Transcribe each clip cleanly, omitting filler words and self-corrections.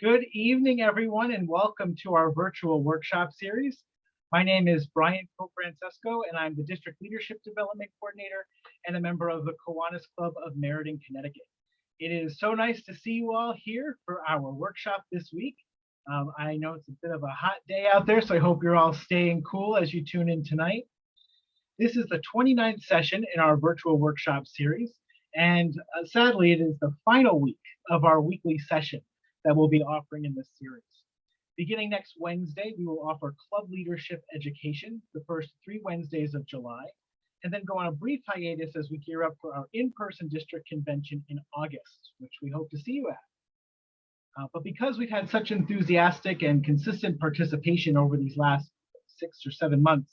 Good evening, everyone, and welcome to our virtual workshop series. My name is Brian Francesco, and I'm the District Leadership Development Coordinator and a member of the Kiwanis Club of Meriden, Connecticut. It is so nice to see you all here for our workshop this week. I know it's a bit of a hot day out there, so I hope you're all staying cool as you tune in tonight. This is the 29th session in our virtual workshop series, and sadly, it is the final week of our weekly session that we'll be offering in this series. Beginning next Wednesday, we will offer club leadership education the first 3 Wednesdays of July, and then go on a brief hiatus as we gear up for our in-person district convention in August, which we hope to see you at. But because we've had such enthusiastic and consistent participation over these last 6 or 7 months,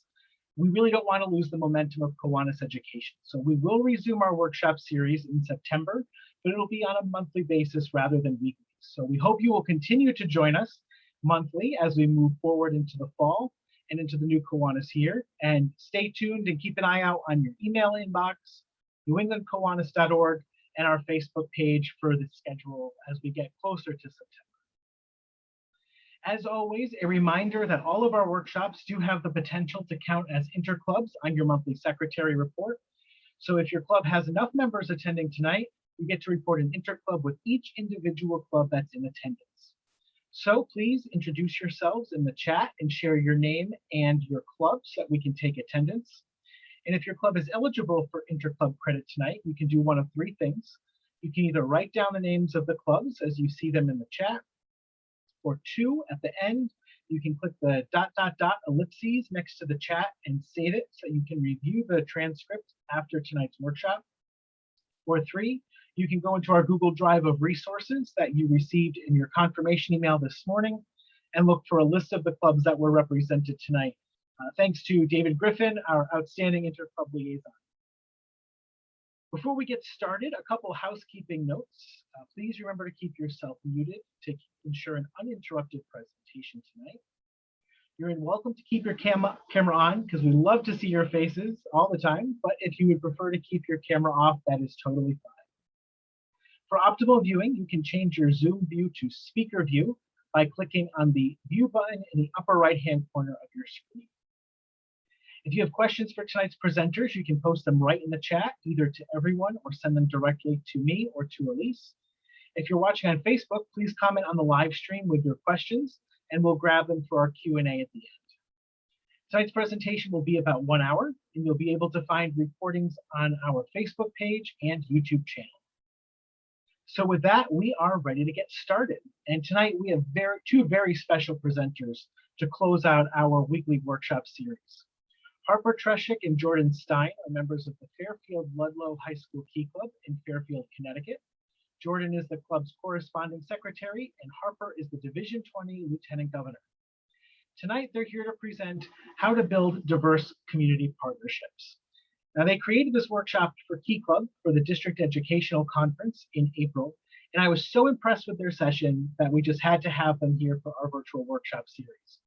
we really don't want to lose the momentum of Kiwanis education. So we will resume our workshop series in September, but it'll be on a monthly basis rather than weekly. So we hope you will continue to join us monthly as we move forward into the fall and into the new Kiwanis year. And stay tuned and keep an eye out on your email inbox, newenglandkiwanis.org, and our Facebook page for the schedule as we get closer to September. As always, a reminder that all of our workshops do have the potential to count as interclubs on your monthly secretary report. So if your club has enough members attending tonight, you get to report an interclub with each individual club that's in attendance. So please introduce yourselves in the chat and share your name and your club so that we can take attendance. And if your club is eligible for interclub credit tonight, you can do one of 3 things. You can either write down the names of the clubs as you see them in the chat, or 2, at the end, you can click the ... ellipses next to the chat and save it so you can review the transcript after tonight's workshop. Or 3, you can go into our Google Drive of resources that you received in your confirmation email this morning and look for a list of the clubs that were represented tonight. Thanks to David Griffin, our outstanding interclub liaison. Before we get started, a couple housekeeping notes. Please remember to keep yourself muted to ensure an uninterrupted presentation tonight. You're welcome to keep your camera on because we love to see your faces all the time, but if you would prefer to keep your camera off, that is totally fine. For optimal viewing, you can change your Zoom view to speaker view by clicking on the view button in the upper right-hand corner of your screen. If you have questions for tonight's presenters, you can post them right in the chat, either to everyone or send them directly to me or to Elise. If you're watching on Facebook, please comment on the live stream with your questions, and we'll grab them for our Q&A at the end. Tonight's presentation will be about 1 hour, and you'll be able to find recordings on our Facebook page and YouTube channel. So with that, we are ready to get started. And tonight we have 2 very special presenters to close out our weekly workshop series. Harper, Treschuk, and Jordan Stein are members of the Fairfield Ludlowe High School Key Club in Fairfield, Connecticut. Jordan is the club's corresponding secretary, and Harper is the Division 20 Lieutenant Governor. Tonight, they're here to present how to build diverse community partnerships. Now, they created this workshop for Key Club for the District Educational Conference in April, and I was so impressed with their session that we just had to have them here for our virtual workshop series.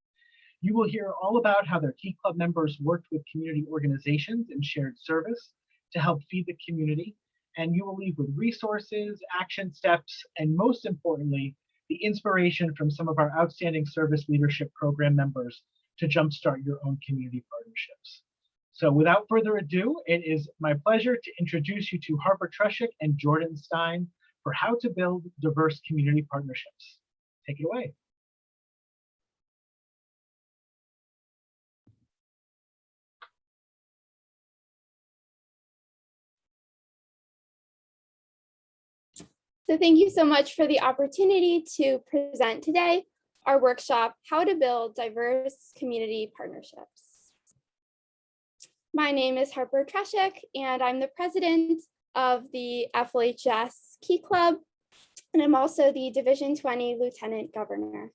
You will hear all about how their Key Club members worked with community organizations and shared service to help feed the community, and you will leave with resources, action steps, and most importantly, the inspiration from some of our outstanding service leadership program members to jumpstart your own community partnerships. So without further ado, it is my pleasure to introduce you to Harper Treschuk and Jordan Stein for how to build diverse community partnerships. Take it away. So thank you so much for the opportunity to present today our workshop, How to Build Diverse Community Partnerships. My name is Harper Treschuk, and I'm the president of the FLHS Key Club, and I'm also the Division 20 Lieutenant Governor.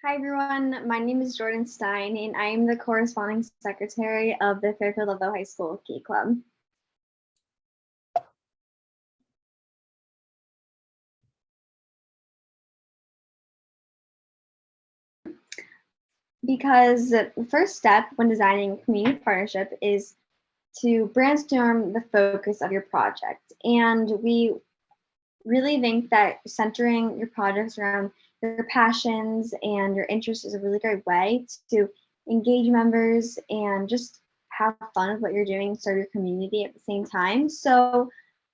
Hi everyone, my name is Jordan Stein, and I am the corresponding secretary of the Fairfield Ludlowe High School Key Club. Because the first step when designing a community partnership is to brainstorm the focus of your project. And we really think that centering your projects around your passions and your interests is a really great way to engage members and just have fun with what you're doing, serve your community at the same time. So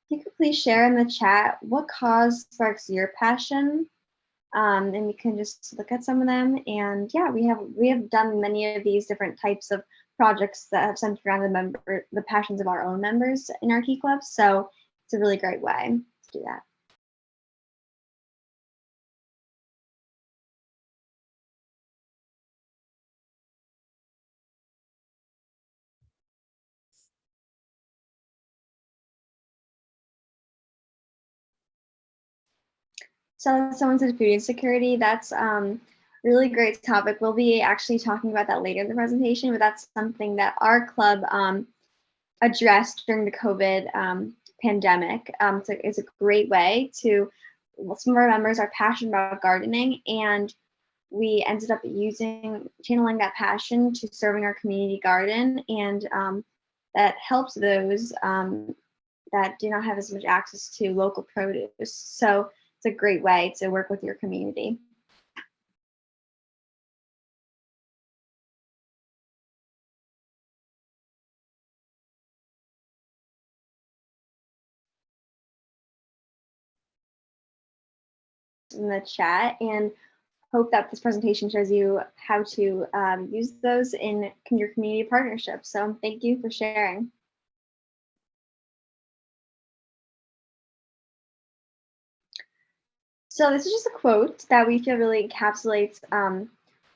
you could please share in the chat what cause sparks your passion, and we can just look at some of them. And yeah, we have done many of these different types of projects that have centered around the passions of our own members in our Key Clubs. So it's a really great way to do that. So someone said food insecurity. That's really great topic. We'll be actually talking about that later in the presentation, but that's something that our club addressed during the COVID pandemic. So it's a great way to, well, some of our members are passionate about gardening, and we ended up channeling that passion to serving our community garden, and that helps those that do not have as much access to local produce. So it's a great way to work with your community. In the chat, and hope that this presentation shows you how to use those in your community partnerships. So thank you for sharing. So this is just a quote that we feel really encapsulates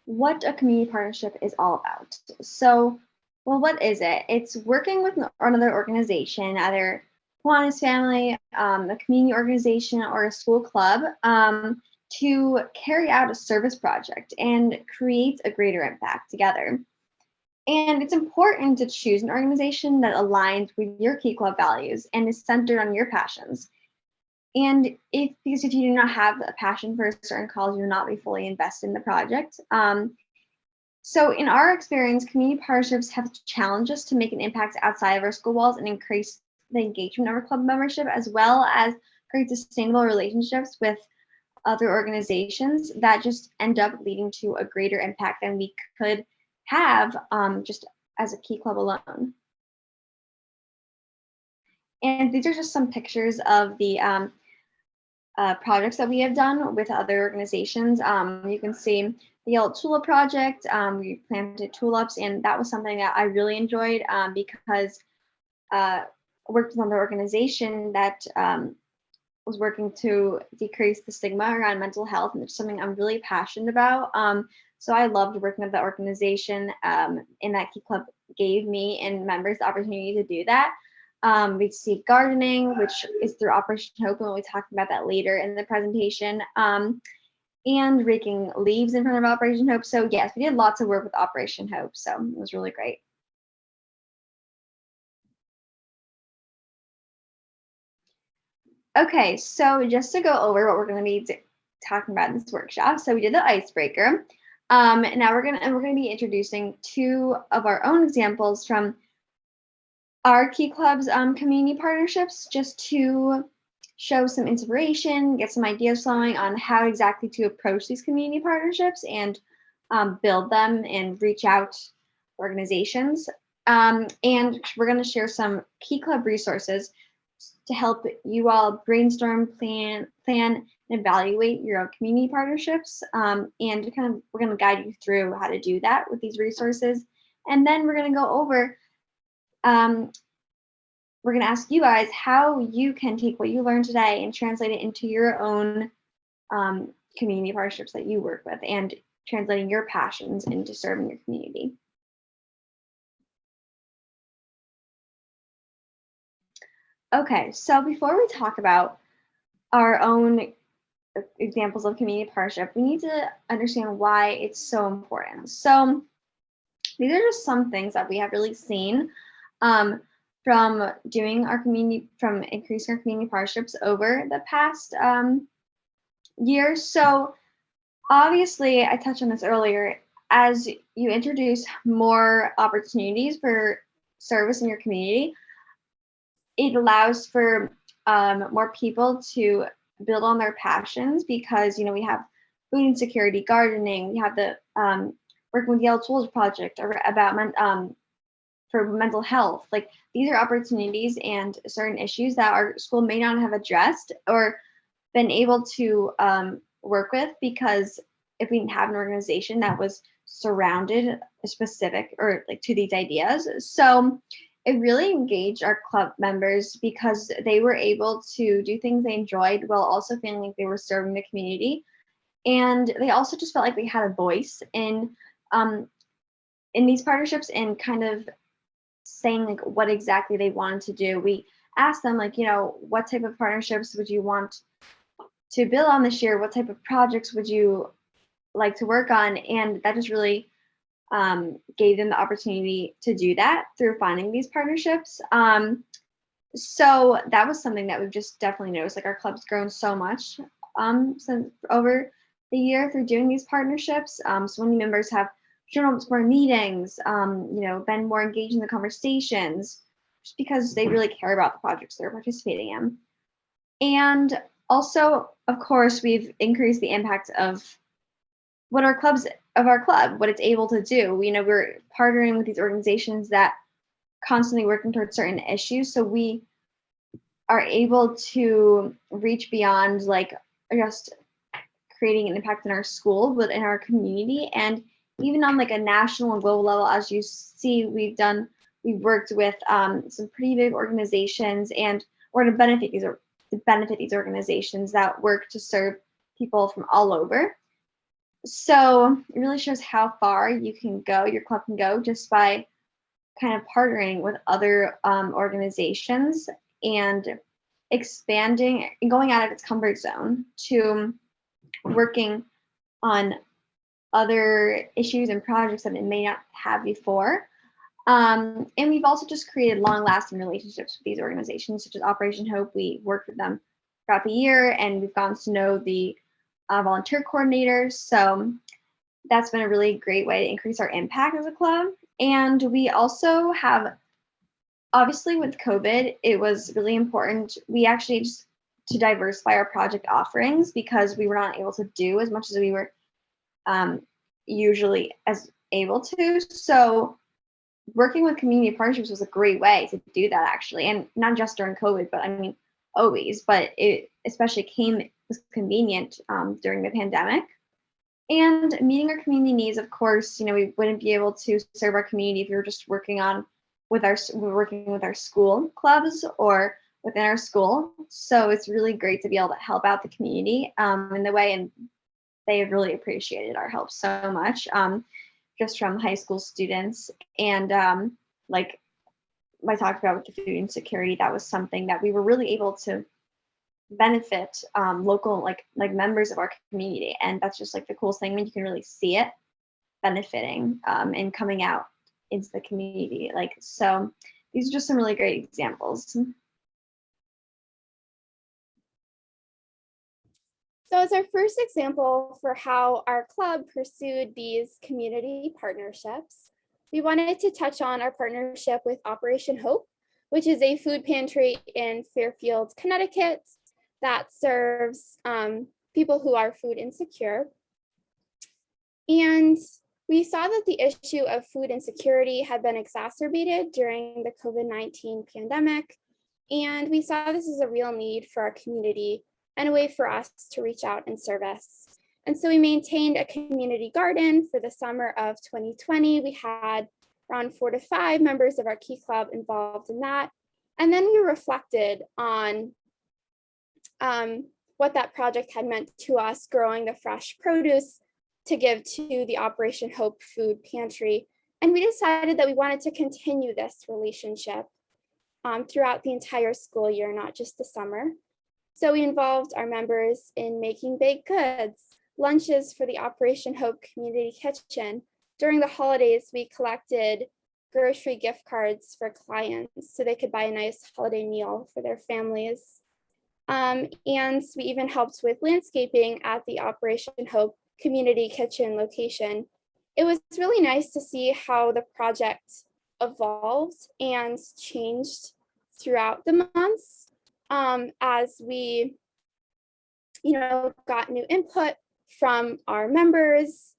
what a community partnership is all about. So, well, what is it? It's working with another organization, either Kiwanis family, a community organization, or a school club, to carry out a service project and create a greater impact together. And it's important to choose an organization that aligns with your Key Club values and is centered on your passions. And because if you do not have a passion for a certain cause, you'll not be fully invested in the project. So in our experience, community partnerships have challenged us to make an impact outside of our school walls and increase the engagement of our club membership, as well as create sustainable relationships with other organizations that just end up leading to a greater impact than we could have just as a Key Club alone. And these are just some pictures of the projects that we have done with other organizations. You can see the Yellow Tulip Project. We planted tulips, and that was something that I really enjoyed because I worked with another organization that was working to decrease the stigma around mental health, and it's something I'm really passionate about. So I loved working with that organization, and that Key Club gave me and members the opportunity to do that. We see gardening, which is through Operation Hope, and we'll be talking about that later in the presentation, and raking leaves in front of Operation Hope. So yes, we did lots of work with Operation Hope, so it was really great. Okay, so just to go over what we're going to be talking about in this workshop. So we did the icebreaker. Now we're going to be introducing two of our own examples from our Key Club's community partnerships, just to show some inspiration, get some ideas flowing on how exactly to approach these community partnerships and build them and reach out to organizations. And we're going to share some Key Club resources to help you all brainstorm, plan, and evaluate your own community partnerships. And we're going to guide you through how to do that with these resources. And then we're going to go over we're going to ask you guys how you can take what you learned today and translate it into your own community partnerships that you work with, and translating your passions into serving your community. Okay, so before we talk about our own examples of community partnership, we need to understand why it's so important. So these are just some things that we have really seen from doing our community, from increasing our community partnerships over the past years. So obviously, I touched on this earlier, as you introduce more opportunities for service in your community, it allows for more people to build on their passions because, we have food insecurity, gardening, we have the working with Yellow Tools project about for mental health. Like these are opportunities and certain issues that our school may not have addressed or been able to work with, because if we didn't have an organization that was surrounded specific or like to these ideas. So it really engaged our club members because they were able to do things they enjoyed while also feeling like they were serving the community. And they also just felt like they had a voice in these partnerships and kind of saying like what exactly they wanted to do. We asked them like, what type of partnerships would you want to build on this year? What type of projects would you like to work on? And that just really gave them the opportunity to do that through finding these partnerships. So that was something that we've just definitely noticed. Like our club's grown so much since over the year through doing these partnerships. So many members have shown up to more meetings, been more engaged in the conversations, just because they really care about the projects they're participating in. And also, of course, we've increased the impact of our club, what it's able to do. We're partnering with these organizations that constantly working towards certain issues. So we are able to reach beyond like just creating an impact in our school, but in our community. And even on like a national and global level, as you see, we've worked with some pretty big organizations or to benefit these organizations that work to serve people from all over. So it really shows how far your club can go just by kind of partnering with other organizations and expanding and going out of its comfort zone to working on other issues and projects that it may not have before. And we've also just created long-lasting relationships with these organizations, such as Operation Hope. We worked with them throughout the year, and we've gotten to know the volunteer coordinators. So that's been a really great way to increase our impact as a club. And we also have, obviously with COVID, it was really important. We actually just to diversify our project offerings because we were not able to do as much as we were usually as able to. So working with community partnerships was a great way to do that, actually, and not just during COVID, but I mean always. But it especially was convenient during the pandemic. And meeting our community needs, of course, we wouldn't be able to serve our community if we were just working with our school clubs or within our school. So it's really great to be able to help out the community in the way, and they have really appreciated our help so much, just from high school students. And like I talked about with the food insecurity, that was something that we were really able to benefit local like members of our community. And that's just like the coolest thing when you can really see it benefiting and coming out into the community. So these are just some really great examples. So as our first example for how our club pursued these community partnerships, we wanted to touch on our partnership with Operation Hope, which is a food pantry in Fairfield, Connecticut that serves people who are food insecure. And we saw that the issue of food insecurity had been exacerbated during the COVID-19 pandemic. And we saw this as a real need for our community and a way for us to reach out and service. And so we maintained a community garden for the summer of 2020. We had around 4 to 5 members of our Key Club involved in that. And then we reflected on what that project had meant to us, growing the fresh produce to give to the Operation Hope food pantry. And we decided that we wanted to continue this relationship throughout the entire school year, not just the summer. So we involved our members in making baked goods, lunches for the Operation Hope Community Kitchen. During the holidays, we collected grocery gift cards for clients so they could buy a nice holiday meal for their families. And we even helped with landscaping at the Operation Hope Community Kitchen location. It was really nice to see how the project evolved and changed throughout the months as we got new input from our members.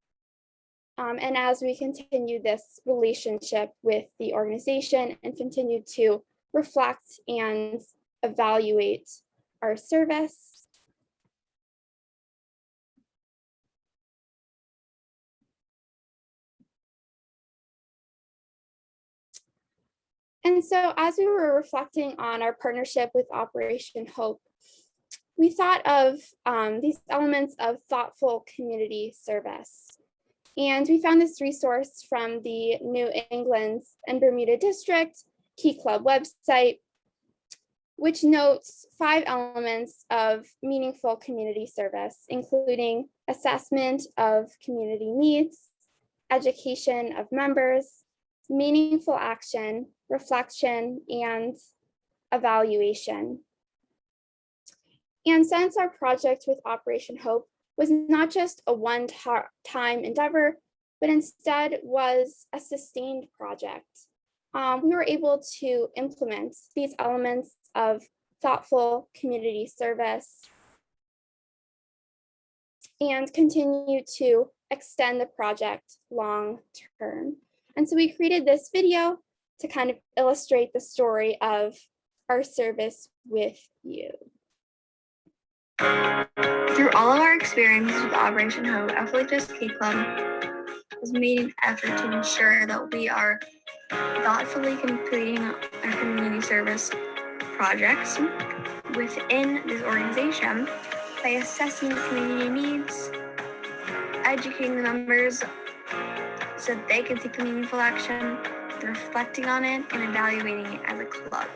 And as we continue this relationship with the organization and continue to reflect and evaluate our service. And so as we were reflecting on our partnership with Operation Hope, we thought of these elements of thoughtful community service. And we found this resource from the New England and Bermuda District Key Club website, which notes 5 elements of meaningful community service, including assessment of community needs, education of members, meaningful action, reflection, and evaluation. And since our project with Operation Hope was not just a one-time endeavor, but instead was a sustained project, we were able to implement these elements of thoughtful community service and continue to extend the project long term. And so we created this video to kind of illustrate the story of our service with you. Through all of our experiences with Operation Hope, FLHS Key Club has made an effort to ensure that we are thoughtfully completing our community service projects within this organization by assessing the community needs, educating the members so that they can take meaningful action, reflecting on it, and evaluating it as a club.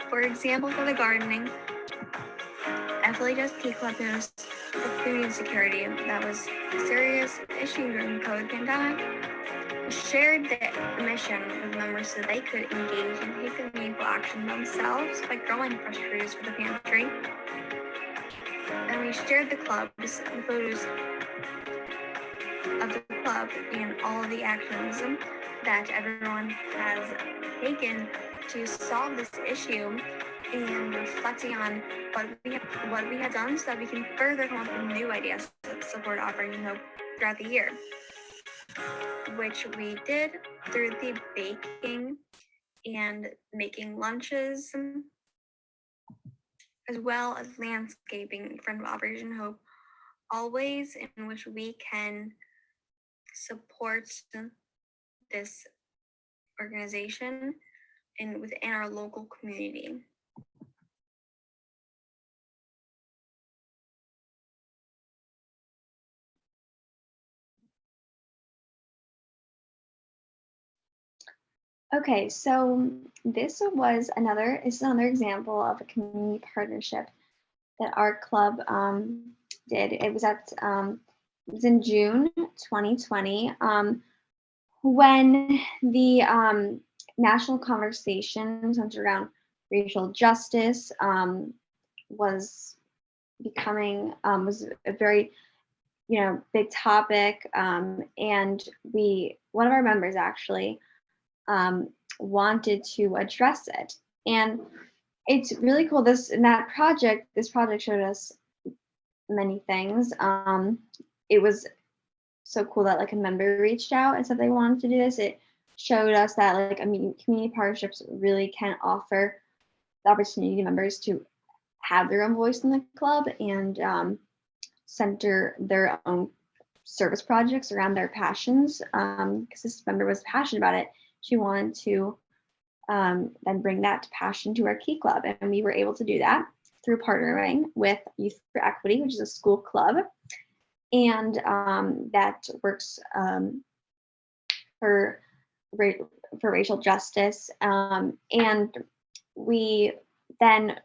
For example, for the gardening, FLHS Key Club noticed the food insecurity that was a serious issue during the COVID pandemic. We shared the mission with members so they could engage and take the meaningful action themselves by growing fresh produce for the pantry. And we shared the photos of the club and all of the actions that everyone has taken to solve this issue, and reflecting on what we have done so that we can further come up with new ideas to support Operation Hope throughout the year, which we did through the baking and making lunches, as well as landscaping in front of Operation Hope, all ways in which we can support this organization and within our local community. Okay, so this is another example of a community partnership that our club did. It was in June 2020 when the national conversation centered around racial justice was a very big topic, and one of our members actually wanted to address it. And it's really cool. This project showed us many things. It was so cool that like a member reached out and said they wanted to do this. It showed us that community partnerships really can offer the opportunity to members to have their own voice in the club and center their own service projects around their passions. Because this member was passionate about it, she wanted to then bring that passion to our Key Club, and we were able to do that through partnering with Youth for Equity, which is a school club, and that works for racial justice. And we then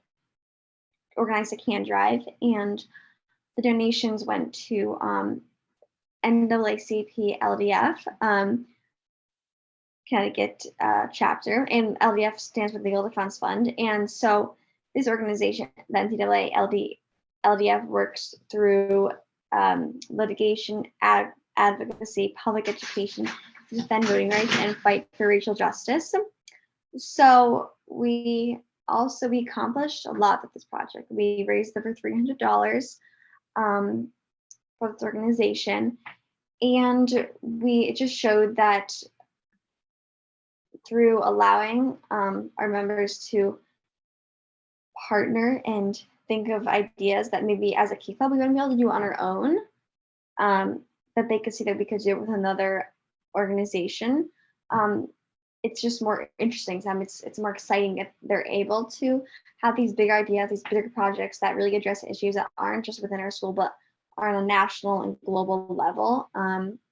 organized a can drive, and the donations went to NAACP LDF, Connecticut chapter, and LDF stands for the Legal Defense Fund. And so this organization, the NCAA LDF, works through litigation, advocacy, public education to defend voting rights and fight for racial justice. So we also, we accomplished a lot with this project. We raised over $300 for this organization. And it just showed that through allowing our members to partner and think of ideas that maybe as a Key Club we wouldn't be able to do on our own, that they could see that we could do it with another organization. It's just more interesting to them. It's more exciting if they're able to have these big ideas, these bigger projects that really address issues that aren't just within our school, but are on a national and global level.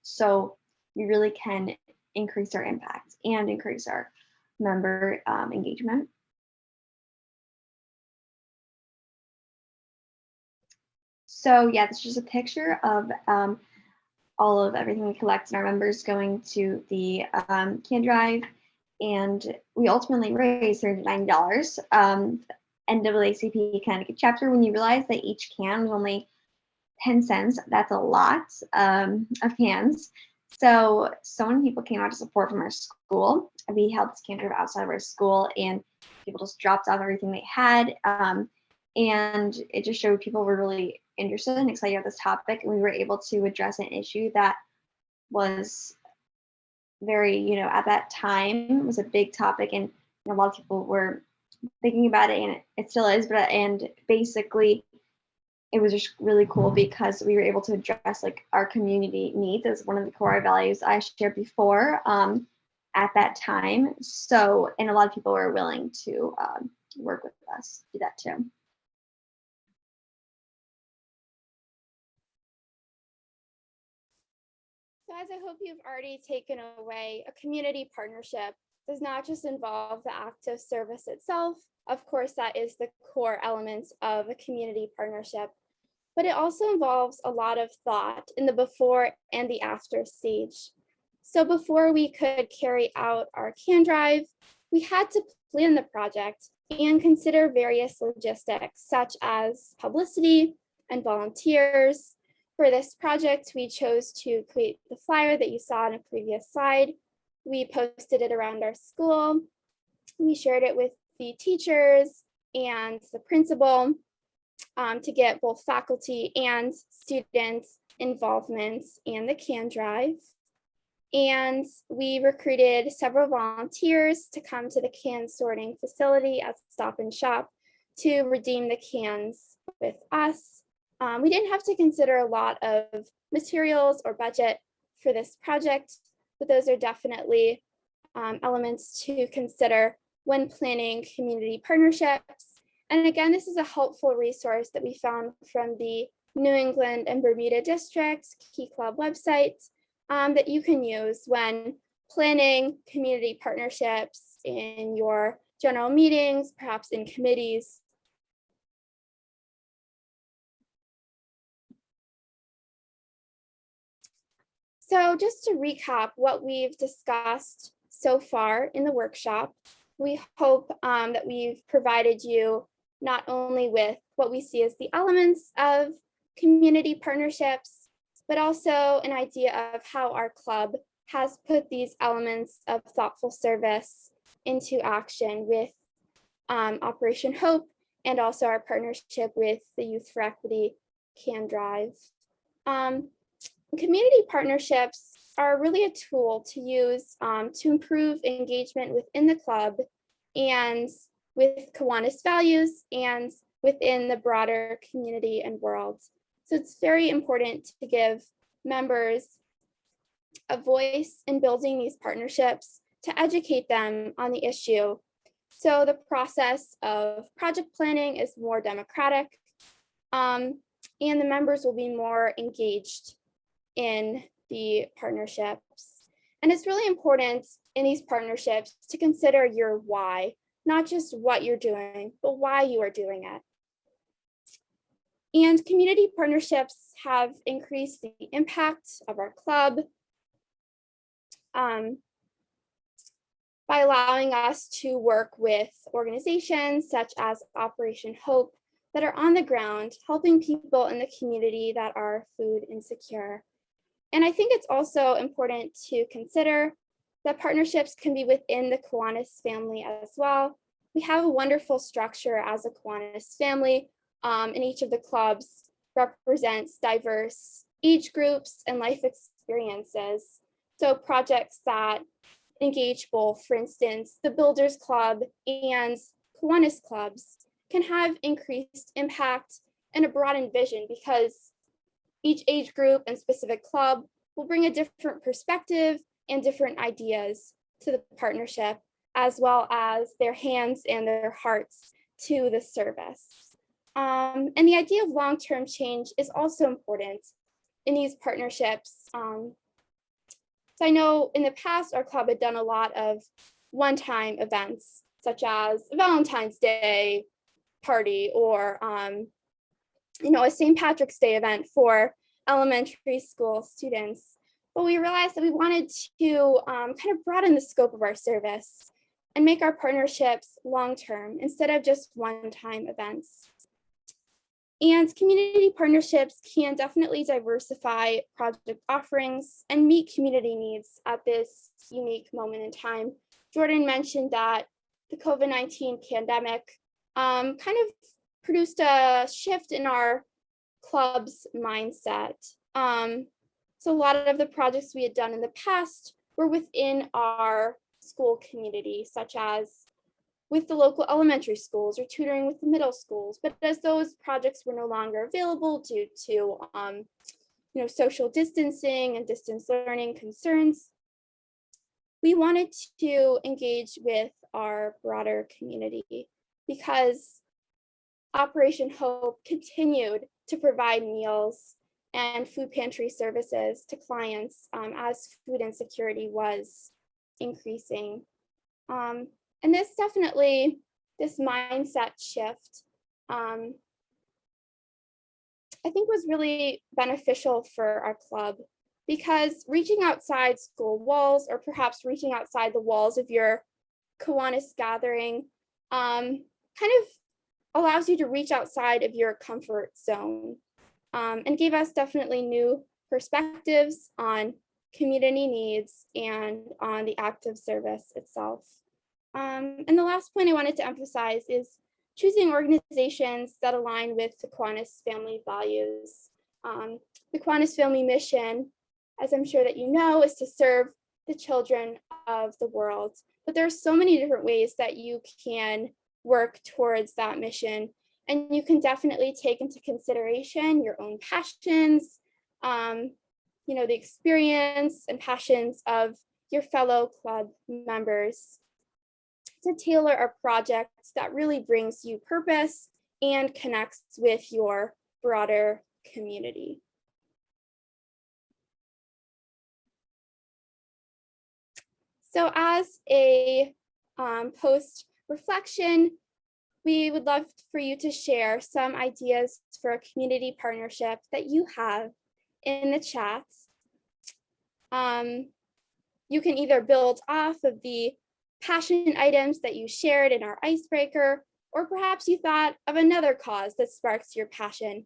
So we really can increase our impact and increase our member engagement. So yeah, this is just a picture of all of everything we collect and our members going to the can drive. And we ultimately raised $39. NAACP Connecticut chapter, when you realize that each can was only 10 cents, that's a lot of cans. So many people came out to support from our school. We held this can drive outside of our school and people just dropped off everything they had. And it just showed people were really interested and excited about this topic. And we were able to address an issue that was very, at that time was a big topic, and a lot of people were thinking about it, and it still is, and basically it was just really cool because we were able to address like our community needs as one of the core values I shared before at that time. So, and a lot of people were willing to work with us, do that too. So as I hope you've already taken away, a community partnership does not just involve the act of service itself. Of course, that is the core elements of a community partnership, but it also involves a lot of thought in the before and the after stage. So before we could carry out our can drive, we had to plan the project and consider various logistics such as publicity and volunteers. For this project, we chose to create the flyer that you saw in a previous slide. We posted it around our school. We shared it with the teachers and the principal to get both faculty and students involvement in the can drive. And we recruited several volunteers to come to the can sorting facility at Stop and Shop to redeem the cans with us. We didn't have to consider a lot of materials or budget for this project, but those are definitely elements to consider when planning community partnerships. And again, this is a helpful resource that we found from the New England and Bermuda District's Key Club website that you can use when planning community partnerships in your general meetings, perhaps in committees. So just to recap what we've discussed so far in the workshop, we hope that we've provided you not only with what we see as the elements of community partnerships, but also an idea of how our club has put these elements of thoughtful service into action with Operation Hope and also our partnership with the Youth for Equity Can Drive. Community partnerships are really a tool to use to improve engagement within the club and with Kiwanis values and within the broader community and world. So it's very important to give members a voice in building these partnerships to educate them on the issue. So the process of project planning is more democratic and the members will be more engaged in the partnerships. And it's really important in these partnerships to consider your why, not just what you're doing, but why you are doing it. And community partnerships have increased the impact of our club by allowing us to work with organizations such as Operation Hope that are on the ground, helping people in the community that are food insecure. And I think it's also important to consider that partnerships can be within the Kiwanis family as well. we have a wonderful structure as a Kiwanis family, and each of the clubs represents diverse age groups and life experiences. So projects that engage both, for instance, the Builders Club and Kiwanis clubs can have increased impact and a broadened vision because each age group and specific club will bring a different perspective and different ideas to the partnership, as well as their hands and their hearts to the service. And the idea of long-term change is also important in these partnerships. So I know in the past, our club had done a lot of one-time events, such as a Valentine's Day party or a St. Patrick's Day event for elementary school students. But we realized that we wanted to kind of broaden the scope of our service and make our partnerships long-term instead of just one-time events. And community partnerships can definitely diversify project offerings and meet community needs at this unique moment in time. Jordan mentioned that the COVID-19 pandemic kind of produced a shift in our club's mindset. So a lot of the projects we had done in the past were within our school community, such as with the local elementary schools or tutoring with the middle schools. But as those projects were no longer available due to social distancing and distance learning concerns, we wanted to engage with our broader community because Operation Hope continued to provide meals and food pantry services to clients as food insecurity was increasing. And this mindset shift, I think was really beneficial for our club because reaching outside school walls or perhaps reaching outside the walls of your Kiwanis gathering kind of allows you to reach outside of your comfort zone and gave us definitely new perspectives on community needs and on the act of service itself. And the last point I wanted to emphasize is choosing organizations that align with the Kiwanis family values. The Kiwanis family mission, as I'm sure that you know, is to serve the children of the world. But there are so many different ways that you can work towards that mission. And you can definitely take into consideration your own passions, the experience and passions of your fellow club members to tailor a project that really brings you purpose and connects with your broader community. So as a post-reflection, we would love for you to share some ideas for a community partnership that you have in the chat. You can either build off of the passion items that you shared in our icebreaker, or perhaps you thought of another cause that sparks your passion.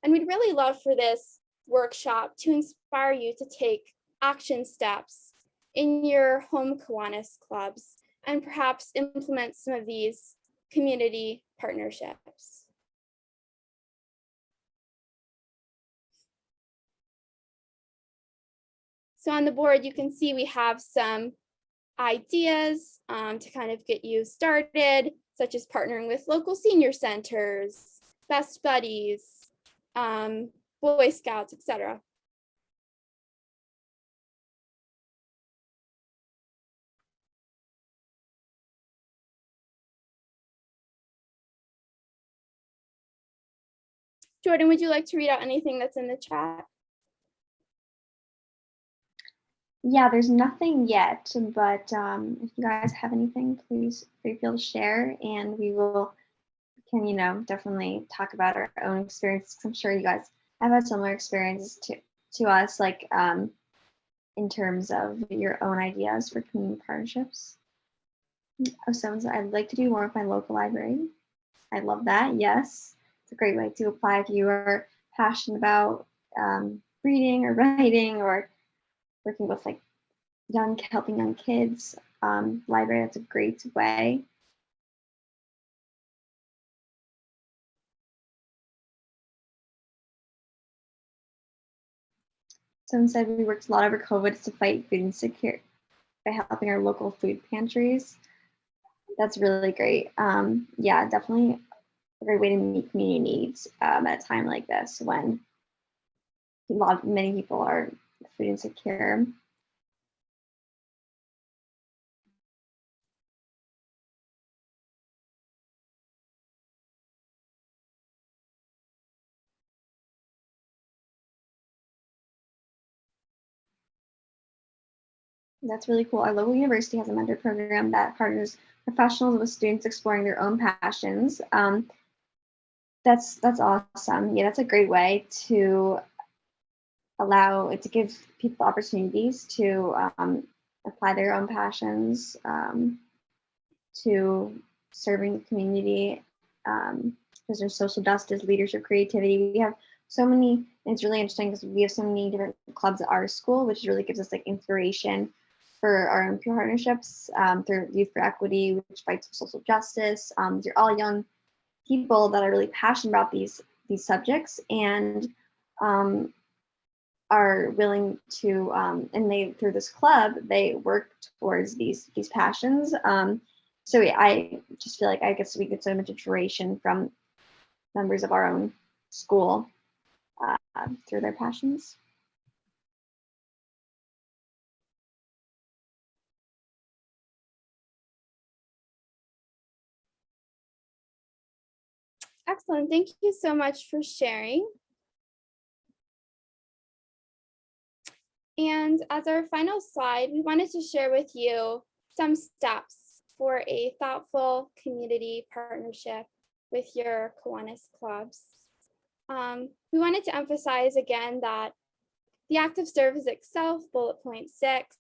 And we'd really love for this workshop to inspire you to take action steps in your home Kiwanis clubs and perhaps implement some of these community partnerships. So on the board, you can see we have some ideas to kind of get you started, such as partnering with local senior centers, best buddies, Boy Scouts, etc. Jordan, would you like to read out anything that's in the chat? Yeah, there's nothing yet, but if you guys have anything, please feel to share, and we can definitely talk about our own experiences. I'm sure you guys have had similar experiences to us, like in terms of your own ideas for community partnerships. Oh, someone said, I'd like to do more with my local library. I love that. Yes, it's a great way to apply if you are passionate about reading or writing or working with helping young kids. Library, that's a great way. So instead, we worked a lot over COVID to fight food insecurity by helping our local food pantries. That's really great. Yeah, definitely a great way to meet community needs at a time like this when many people are food insecure. That's really cool. Our local university has a mentor program that partners professionals with students exploring their own passions. That's awesome. Yeah, that's a great way to give people opportunities to apply their own passions to serving the community. Because there's social justice, leadership, creativity. We have so many, and it's really interesting because we have so many different clubs at our school, which really gives us like inspiration for our own partnerships through Youth for Equity, which fights for social justice. They're all young people that are really passionate about these subjects and are willing to, and they through this club they work towards these passions. So yeah, I just feel like I guess we get so much inspiration from members of our own school through their passions. Excellent. Thank you so much for sharing. And as our final slide, we wanted to share with you some steps for a thoughtful community partnership with your Kiwanis clubs. We wanted to emphasize again that the act of service itself, bullet point 6,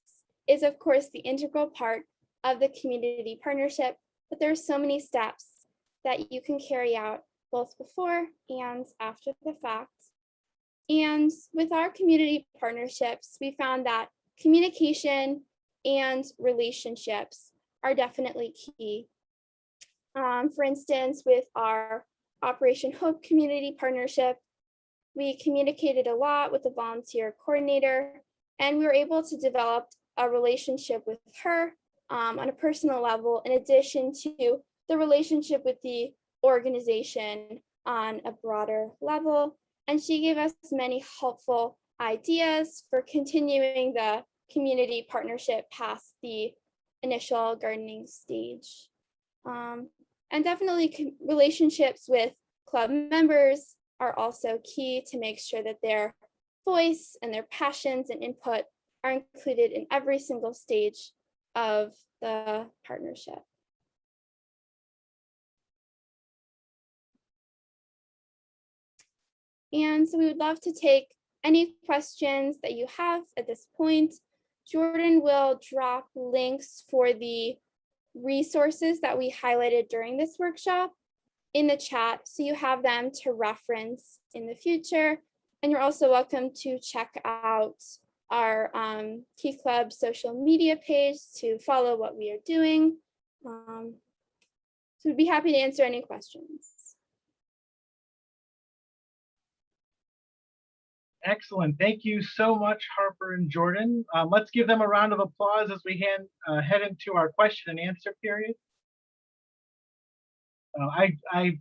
is of course the integral part of the community partnership, but there are so many steps that you can carry out both before and after the fact. And with our community partnerships, we found that communication and relationships are definitely key. For instance, with our Operation Hope community partnership, we communicated a lot with the volunteer coordinator, and we were able to develop a relationship with her on a personal level, in addition to the relationship with the organization on a broader level. And she gave us many helpful ideas for continuing the community partnership past the initial gardening stage. And definitely relationships with club members are also key to make sure that their voice and their passions and input are included in every single stage of the partnership. And so we would love to take any questions that you have at this point. Jordan will drop links for the resources that we highlighted during this workshop in the chat, so you have them to reference in the future. And you're also welcome to check out our Key Club social media page to follow what we are doing. So we'd be happy to answer any questions. Excellent. Thank you so much, Harper and Jordan. Let's give them a round of applause as we head into our question and answer period. I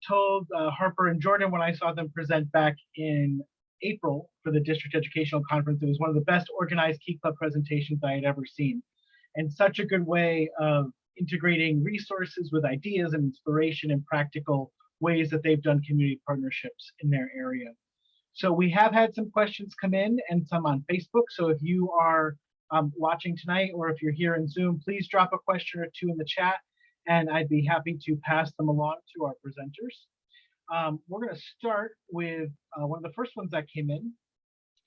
told Harper and Jordan when I saw them present back in April for the District Educational Conference, it was one of the best organized Key Club presentations I had ever seen. And such a good way of integrating resources with ideas and inspiration and practical ways that they've done community partnerships in their area. So we have had some questions come in and some on Facebook. So if you are watching tonight, or if you're here in Zoom, please drop a question or two in the chat, and I'd be happy to pass them along to our presenters. We're going to start with one of the first ones that came in.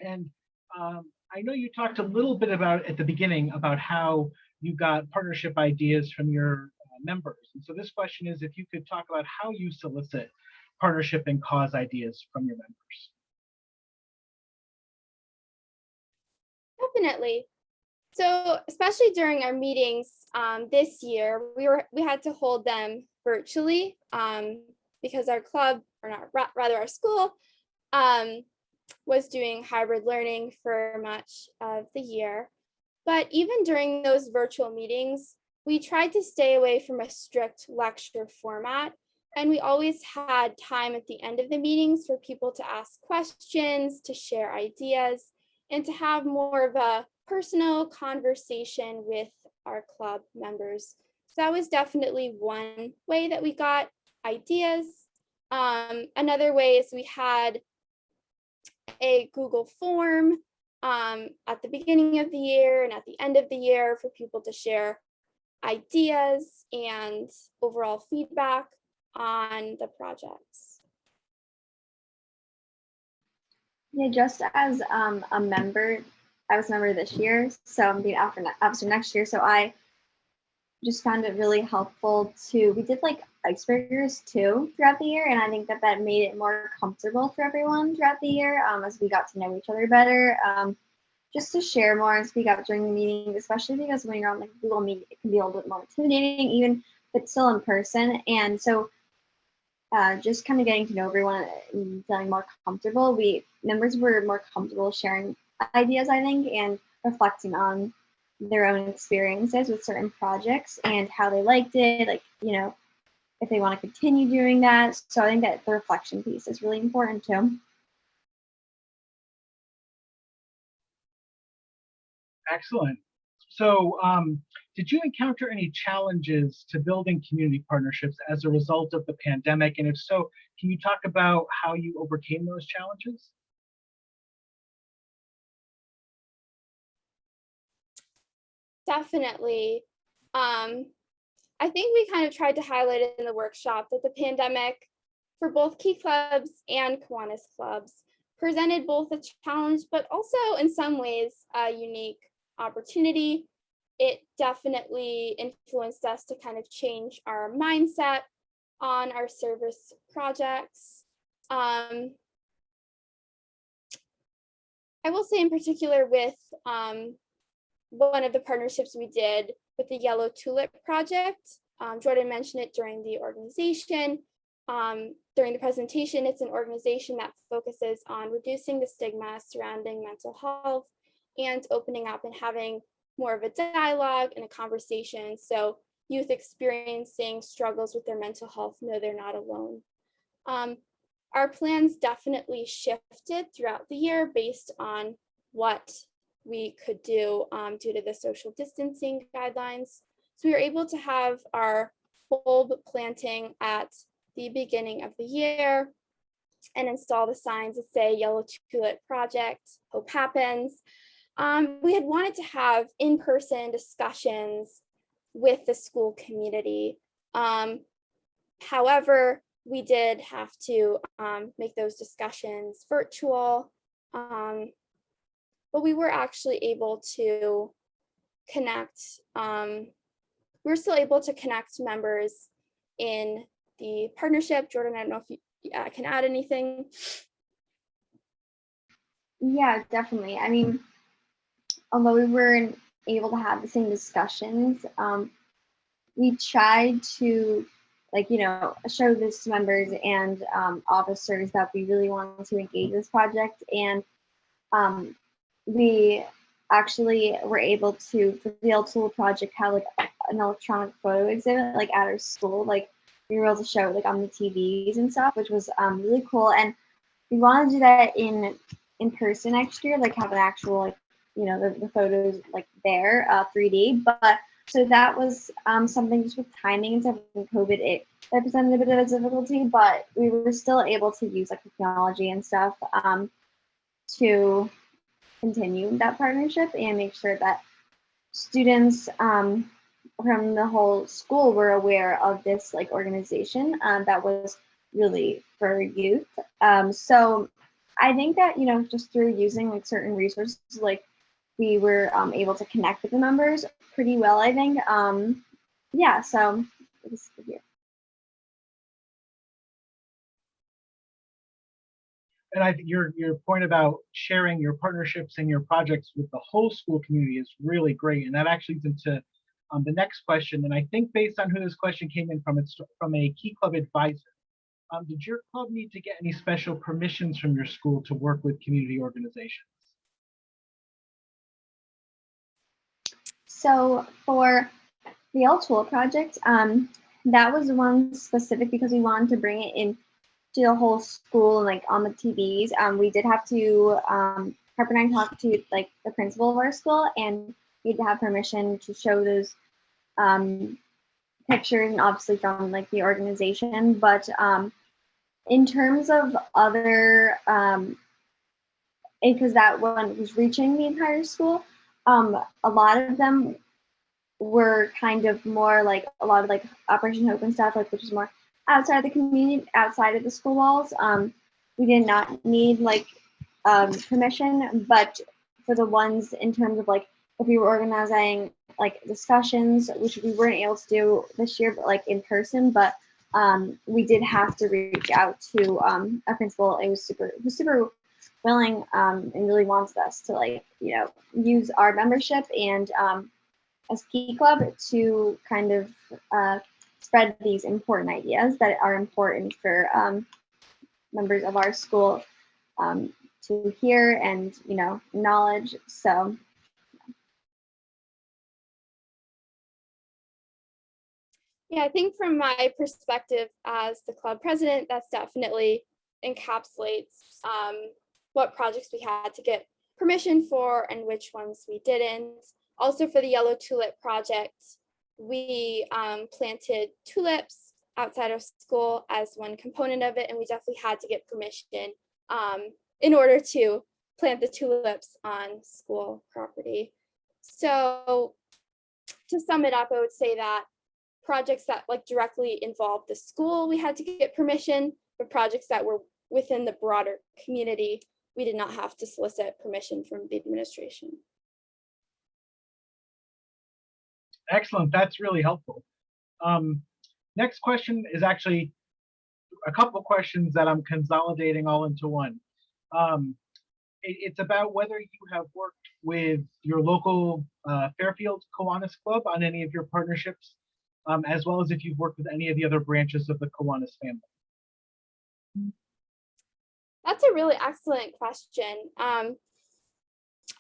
And I know you talked a little bit about at the beginning about how you got partnership ideas from your members. And so this question is if you could talk about how you solicit partnership and cause ideas from your members. Definitely. So especially during our meetings this year, we had to hold them virtually because our club, or not, rather our school, was doing hybrid learning for much of the year. But even during those virtual meetings, we tried to stay away from a strict lecture format. And we always had time at the end of the meetings for people to ask questions, to share ideas, and to have more of a personal conversation with our club members. So that was definitely one way that we got ideas. Another way is we had a Google form at the beginning of the year and at the end of the year for people to share ideas and overall feedback on the projects. Yeah, just as a member, I was a member this year, so I'm being officer next year. So I just found it really helpful we did like icebreakers too throughout the year. And I think that made it more comfortable for everyone throughout the year as we got to know each other better. Just to share more and speak up during the meeting, especially because when you're on like Google Meet, it can be a little bit more intimidating, even but still in person. And so just kind of getting to know everyone and feeling more comfortable. Members were more comfortable sharing ideas, I think, and reflecting on their own experiences with certain projects and how they liked it, like, if they want to continue doing that. So I think that the reflection piece is really important too. Excellent. So did you encounter any challenges to building community partnerships as a result of the pandemic? And if so, can you talk about how you overcame those challenges? Definitely. I think we kind of tried to highlight it in the workshop that the pandemic for both Key clubs and Kiwanis clubs presented both a challenge, but also in some ways a unique opportunity. It definitely influenced us to kind of change our mindset on our service projects. I will say in particular with one of the partnerships we did with the Yellow Tulip Project. Jordan mentioned it during the organization. During the presentation, it's an organization that focuses on reducing the stigma surrounding mental health and opening up and having more of a dialogue and a conversation so youth experiencing struggles with their mental health know they're not alone. Our plans definitely shifted throughout the year based on what we could do due to the social distancing guidelines. So we were able to have our bulb planting at the beginning of the year and install the signs that say Yellow Tulip Project, Hope Happens. We had wanted to have in-person discussions with the school community. However, we did have to make those discussions virtual. But we were actually able to connect, we were still able to connect members in the partnership. Jordan, I don't know if you can add anything. Yeah, definitely. I mean, although we weren't able to have the same discussions, we tried to show this to members and officers that we really wanted to engage this project. And we actually were able to, for the Yellow Tulip Project, have like an electronic photo exhibit like at our school. Like we were able to show it like on the TVs and stuff, which was really cool. And we want to do that in person next year, like have an actual like the photos like there 3D. But so that was something just with timing and stuff in COVID, it represented a bit of a difficulty, but we were still able to use like technology and stuff to continue that partnership and make sure that students from the whole school were aware of this like organization that was really for youth. So I think that just through using like certain resources, like we were able to connect with the members pretty well, I think. Yeah, so it was good here. And I think your point about sharing your partnerships and your projects with the whole school community is really great. And that actually leads into the next question. And I think based on who this question came in from, it's from a Key Club advisor. Did your club need to get any special permissions from your school to work with community organizations? So for the All Tool project, that was one specific because we wanted to bring it in to the whole school, like on the TVs. We did have to, Harper and I talked to like the principal of our school, and we had to have permission to show those pictures, and obviously from like the organization. But in terms of other, because that one was reaching the entire school, a lot of them were kind of more like a lot of like Operation Hope and stuff, like which is more outside the community, outside of the school walls. We did not need like permission, but for the ones in terms of like if we were organizing like discussions, which we weren't able to do this year, but like in person, but we did have to reach out to a principal. It was super willing and really wanted us to like, you know, use our membership and as Key Club to kind of spread these important ideas that are important for members of our school to hear and, you know, knowledge. So. Yeah, I think from my perspective as the club president, that's definitely encapsulates what projects we had to get permission for and which ones we didn't. Also for the Yellow Tulip project, we planted tulips outside of school as one component of it, and we definitely had to get permission in order to plant the tulips on school property. So to sum it up, I would say that projects that like directly involved the school, we had to get permission, but projects that were within the broader community, we did not have to solicit permission from the administration. Excellent, that's really helpful. Next question is actually a couple of questions that I'm consolidating all into one. It's about whether you have worked with your local Fairfield Kiwanis Club on any of your partnerships, as well as if you've worked with any of the other branches of the Kiwanis family. That's a really excellent question.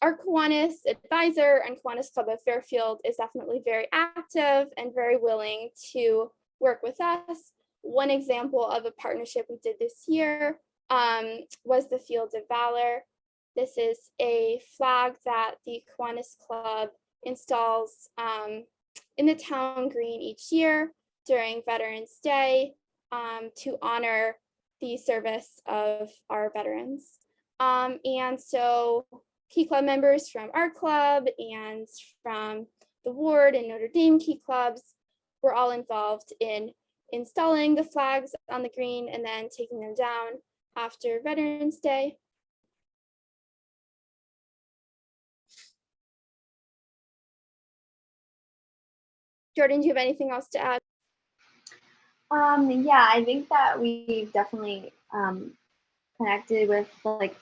Our Kiwanis advisor and Kiwanis Club of Fairfield is definitely very active and very willing to work with us. One example of a partnership we did this year was the Fields of Valor. This is a flag that the Kiwanis Club installs in the town green each year during Veterans Day to honor the service of our veterans. And so Key Club members from our club and from the Ward and Notre Dame Key Clubs were all involved in installing the flags on the green and then taking them down after Veterans Day. Jordan, do you have anything else to add? Yeah, I think that we definitely connected with like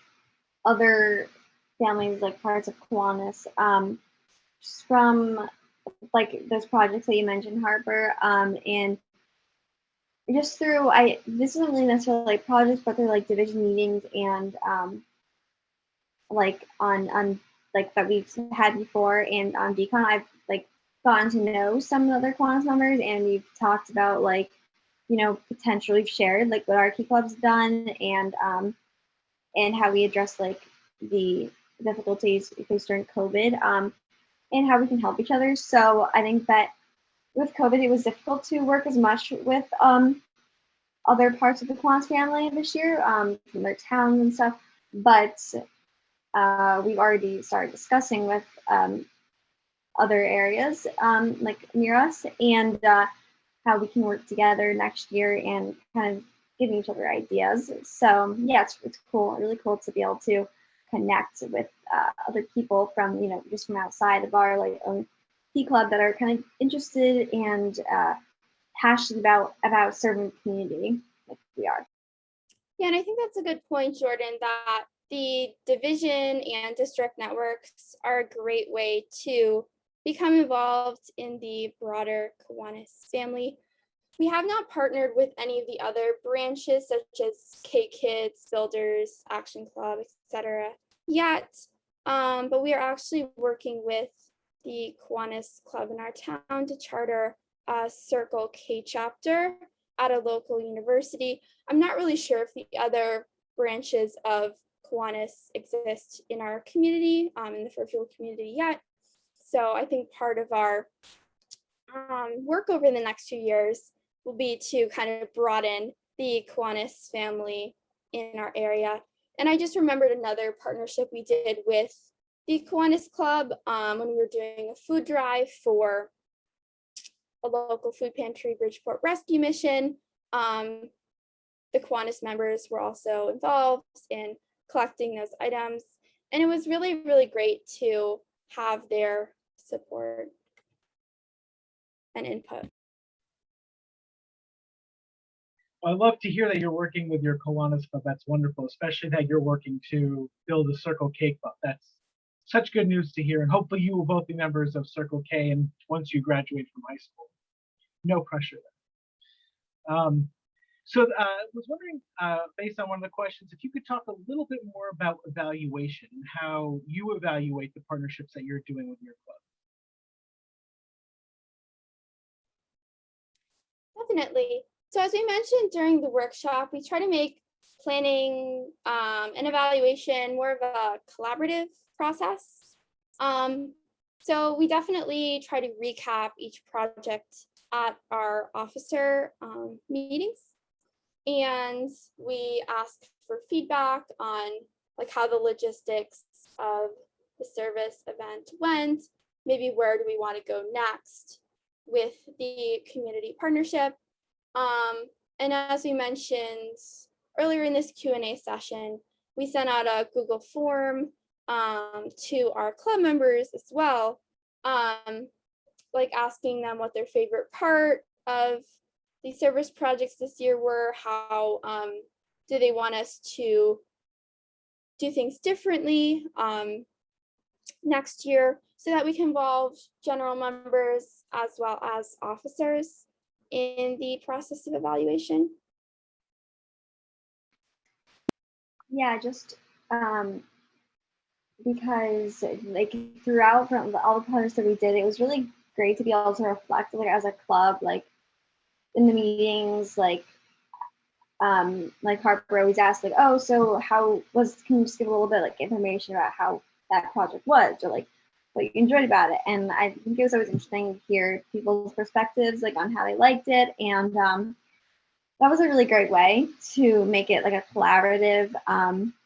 other families, like parts of Kiwanis, just from like those projects that you mentioned, Harper, and just through this isn't really necessarily like projects, but they're like division meetings and like on like that we've had before, and on Decon I've like gotten to know some other Kiwanis members, and we've talked about like, you know, potentially shared like what our Key Club's done and how we address like the difficulties we faced during COVID, and how we can help each other. So I think that with COVID, it was difficult to work as much with other parts of the Kiwanis family this year, from their towns and stuff. But we've already started discussing with other areas like near us, and how we can work together next year and kind of giving each other ideas. So yeah, it's cool, really cool to be able to connect with other people from, you know, just from outside of our like own Key Club that are kind of interested and passionate about serving the community like we are. Yeah, and I think that's a good point, Jordan, that the division and district networks are a great way to become involved in the broader Kiwanis family. We have not partnered with any of the other branches such as K-Kids, Builders, Action Club, etc. yet, but we are actually working with the Kiwanis Club in our town to charter a Circle K chapter at a local university. I'm not really sure if the other branches of Kiwanis exist in our community, in the Fairfield community yet. So I think part of our work over the next few years will be to kind of broaden the Kiwanis family in our area. And I just remembered another partnership we did with the Kiwanis Club when we were doing a food drive for a local food pantry Bridgeport rescue mission. The Kiwanis members were also involved in collecting those items. And it was really, really great to have their support and input. I love to hear that you're working with your Kiwanis Club. That's wonderful, especially that you're working to build a Circle K Club. That's such good news to hear. And hopefully you will both be members of Circle K and once you graduate from high school. No pressure there. I was wondering, based on one of the questions, if you could talk a little bit more about evaluation and how you evaluate the partnerships that you're doing with your club. Definitely. So as we mentioned during the workshop, we try to make planning and evaluation more of a collaborative process. So we definitely try to recap each project at our officer meetings. And we ask for feedback on like how the logistics of the service event went, maybe where do we want to go next with the community partnership. And as we mentioned earlier in this Q&A session, we sent out a Google form to our club members as well, like asking them what their favorite part of the service projects this year were, how do they want us to do things differently next year, so that we can involve general members as well as officers in the process of evaluation. Yeah, just because like throughout from all the projects that we did, it was really great to be able to reflect like as a club, like in the meetings, like Harper always asked, like, oh, so how was, can you just give a little bit like information about how that project was, or like what you enjoyed about it? And I think it was always interesting to hear people's perspectives, like on how they liked it. And that was a really great way to make it like a collaborative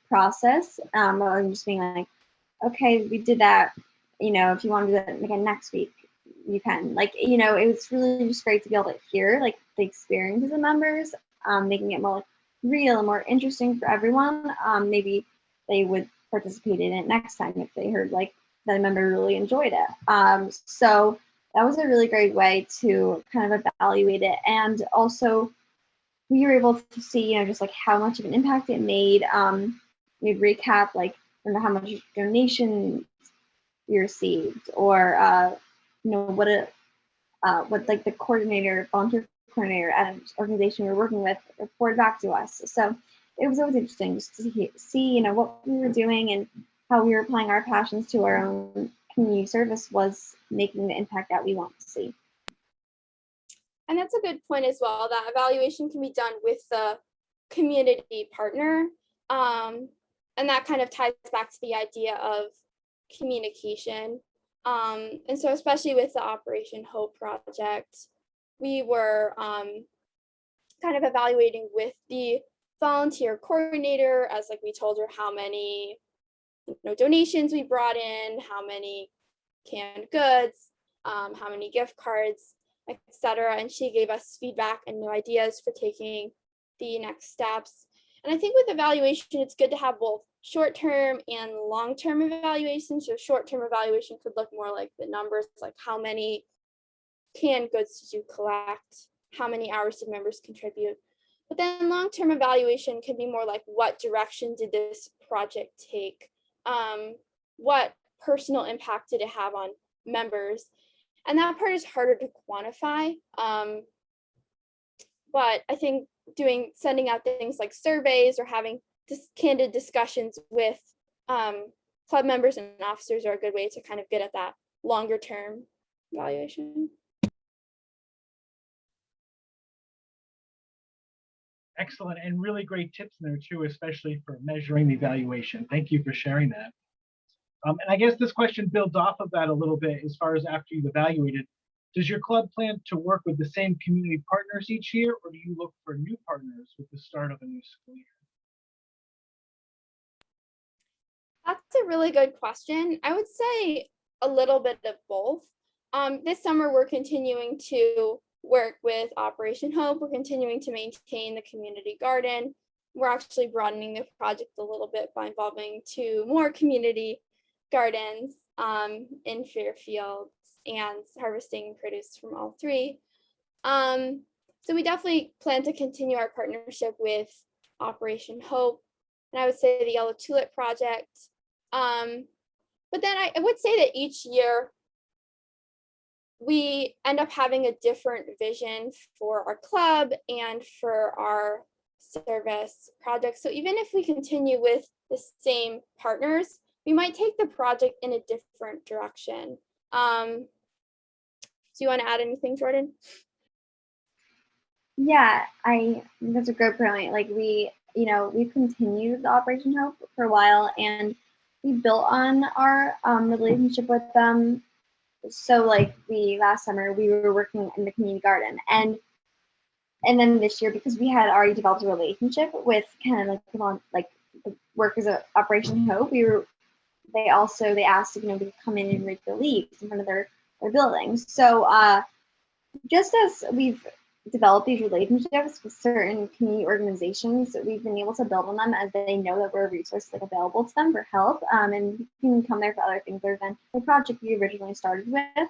process. Rather than just being like, okay, we did that, you know, if you want to do that again next week, you can. Like, you know, it was really just great to be able to hear like the experiences of members, making it more like, real and more interesting for everyone. Maybe they would participate in it next time if they heard like that a member really enjoyed it. So that was a really great way to kind of evaluate it. And also we were able to see, you know, just like how much of an impact it made. We'd recap like, I don't know how much donations we received, or you know, what like the coordinator, volunteer coordinator at an organization we were working with reported back to us. So it was always interesting just to see, you know, what we were doing and how we were applying our passions to our own community service was making the impact that we want to see. And that's a good point as well, that evaluation can be done with the community partner. And that kind of ties back to the idea of communication. And so especially with the Operation Hope project, we were kind of evaluating with the volunteer coordinator, as like we told her how many, you know, donations we brought in, how many canned goods, how many gift cards, etc. And she gave us feedback and new ideas for taking the next steps. And I think with evaluation, it's good to have both short-term and long-term evaluation. So short-term evaluation could look more like the numbers, like how many canned goods did you collect? How many hours did members contribute? But then long-term evaluation can be more like, what direction did this project take? What personal impact did it have on members? And that part is harder to quantify. but I think sending out things like surveys or having candid discussions with club members and officers are a good way to kind of get at that longer term evaluation. Excellent, and really great tips in there too, especially for measuring the evaluation. Thank you for sharing that. And I guess this question builds off of that a little bit as far as after you've evaluated. Does your club plan to work with the same community partners each year, or do you look for new partners with the start of a new school year? That's a really good question. I would say a little bit of both. This summer, we're continuing to work with Operation Hope. We're continuing to maintain the community garden. We're actually broadening the project a little bit by involving 2 more community gardens in Fairfield and harvesting produce from all 3. So we definitely plan to continue our partnership with Operation Hope, and I would say the Yellow Tulip Project. But then I would say that each year we end up having a different vision for our club and for our service project. So even if we continue with the same partners, we might take the project in a different direction. Do you want to add anything, Jordan? Yeah, I think that's a great point. Like we've continued the Operation Hope for a while, and we built on our relationship with them. So like last summer we were working in the community garden, and then this year, because we had already developed a relationship with kind of like the workers at Operation Hope, they asked if to come in and rake the leaves in front of their buildings. So just as we've developed these relationships with certain community organizations, we've been able to build on them as they know that we're a resource available to them for help, and you can come there for other things other than the project we originally started with.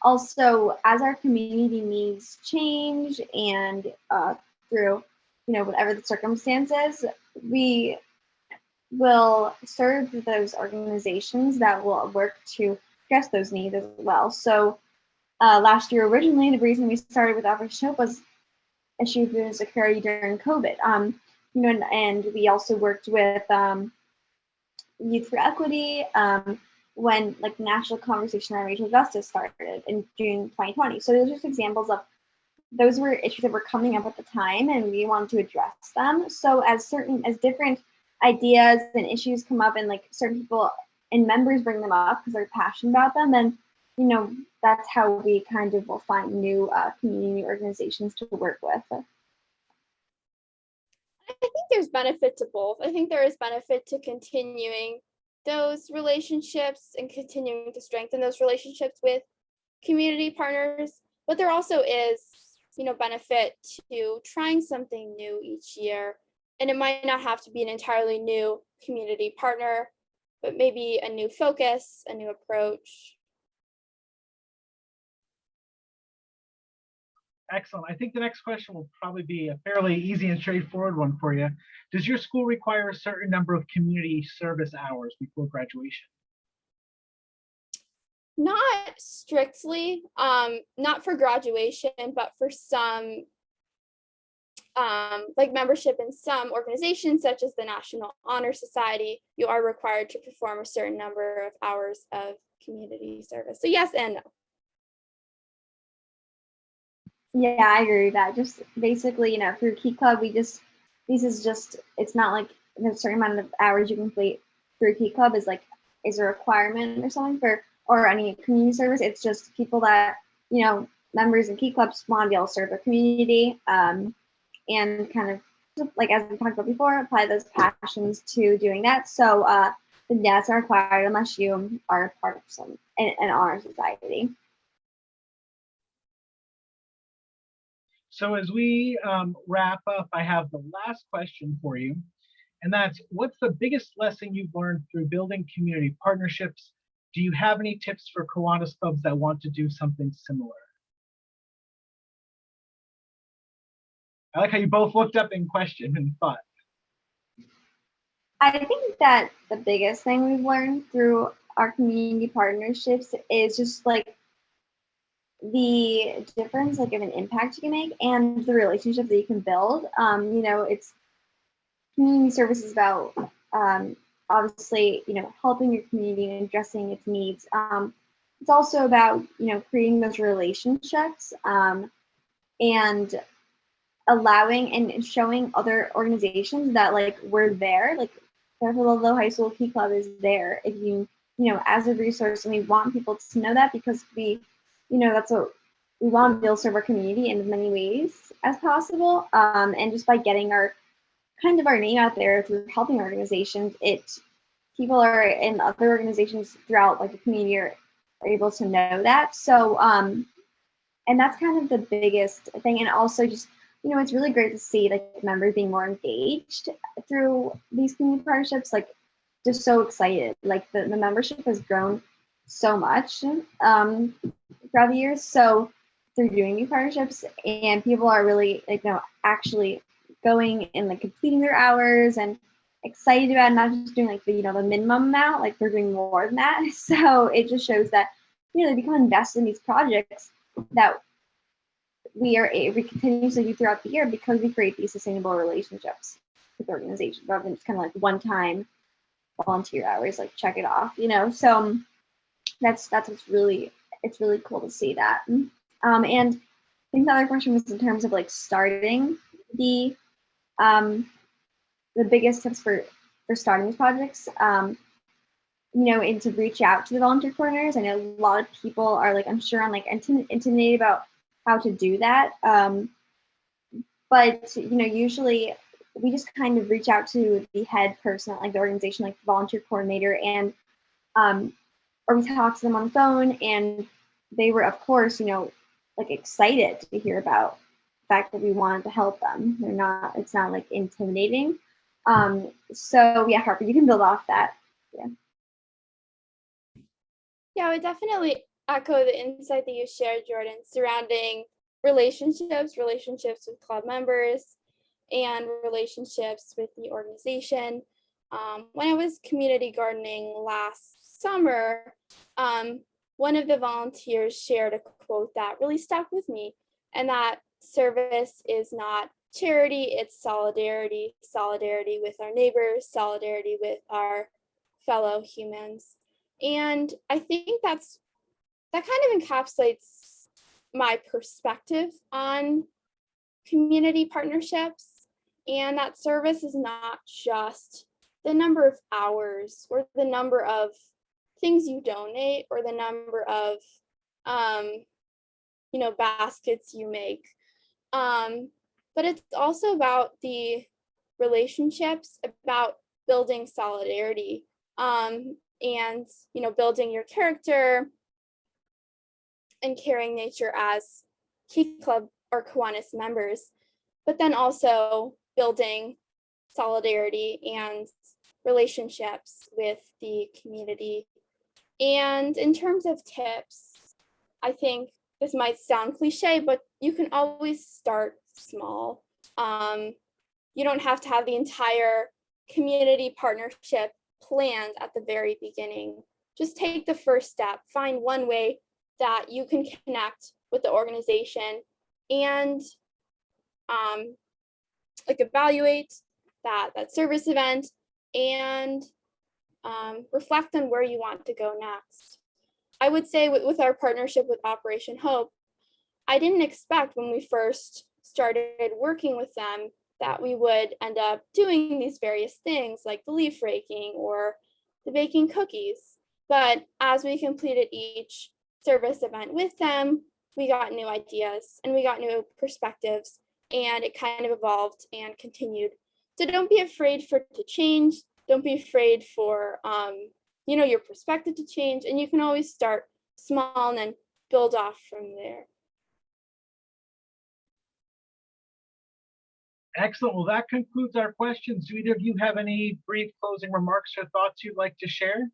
Also, as our community needs change and through whatever the circumstances, we will serve those organizations that will work to address those needs as well. So last year, originally, the reason we started with Operation Hope was issue of insecurity during COVID. And we also worked with Youth for Equity when the national conversation on racial justice started in June 2020. So those are just examples of those were issues that were coming up at the time, and we wanted to address them. So as different ideas and issues come up, and certain people and members bring them up because they're passionate about them, then that's how we kind of will find new community organizations to work with. I think there's benefit to both. I think there is benefit to continuing those relationships and continuing to strengthen those relationships with community partners, but there also is benefit to trying something new each year. And it might not have to be an entirely new community partner, but maybe a new focus, a new approach. Excellent. I think the next question will probably be a fairly easy and straightforward one for you. Does your school require a certain number of community service hours before graduation? Not strictly, not for graduation, but for some membership in some organizations, such as the National Honor Society, you are required to perform a certain number of hours of community service. So yes and no. Yeah, I agree with that. Just basically, through Key Club, it's not like a certain amount of hours you complete through Key Club is a requirement or something or any community service. It's just people that, members in Key Clubs want to be able to serve their community, and kind of, as we talked about before, apply those passions to doing that. So that's not required unless you are part of an honor society. So as we wrap up, I have the last question for you, and that's, what's the biggest lesson you've learned through building community partnerships? Do you have any tips for Kiwanis clubs that want to do something similar? I like how you both looked up in question and thought. I think that the biggest thing we've learned through our community partnerships is just the difference like of an impact you can make and the relationship that you can build. It's community service is about obviously, helping your community and addressing its needs. It's also about, creating those relationships and allowing and showing other organizations that like we're there, like Fairfield Ludlowe High School Key Club is there if as a resource, and we want people to know that because that's what we want to be able to serve our community in as many ways as possible. And just by getting our name out there through helping organizations, people are in other organizations throughout like the community are able to know that. So and that's kind of the biggest thing. And also just, it's really great to see like members being more engaged through these community partnerships, like just so excited. Like the membership has grown so much throughout the years. So through doing these partnerships, and people are really actually going and like completing their hours and excited about it, not just doing like the minimum amount, like they're doing more than that. So it just shows that they become invested in these projects that we continuously do throughout the year because we create these sustainable relationships with organizations rather than just kind of like one-time volunteer hours, like check it off, So that's what's really, it's really cool to see that. And I think the other question was in terms of like starting the biggest tips for starting these projects, and to reach out to the volunteer coordinators. I know a lot of people are like, I'm sure, like intimidated about how to do that. But usually we just kind of reach out to the head person at like the organization, like the volunteer coordinator, and or we talk to them on the phone, and they were, of course, like excited to hear about the fact that we wanted to help them. It's not like intimidating. So yeah, Harper, you can build off that. Yeah, I would definitely echo the insight that you shared, Jordan, surrounding relationships with club members, and relationships with the organization. When I was community gardening last summer, one of the volunteers shared a quote that really stuck with me, and that service is not charity, it's solidarity with our neighbors, solidarity with our fellow humans. And I think that kind of encapsulates my perspective on community partnerships, and that service is not just the number of hours or the number of things you donate or the number of baskets you make, but it's also about the relationships, about building solidarity, and building your character and caring nature as Key Club or Kiwanis members, but then also building solidarity and relationships with the community. And in terms of tips, I think this might sound cliche, but you can always start small. You don't have to have the entire community partnership planned at the very beginning. Just take the first step, find one way that you can connect with the organization and evaluate that service event and reflect on where you want to go next. I would say with our partnership with Operation Hope, I didn't expect when we first started working with them that we would end up doing these various things like the leaf raking or the baking cookies. But as we completed each service event with them, we got new ideas and we got new perspectives, and it kind of evolved and continued. So don't be afraid to change. Don't be afraid for your perspective to change, and you can always start small and then build off from there. Excellent. Well, that concludes our questions. Do either of you have any brief closing remarks or thoughts you'd like to share?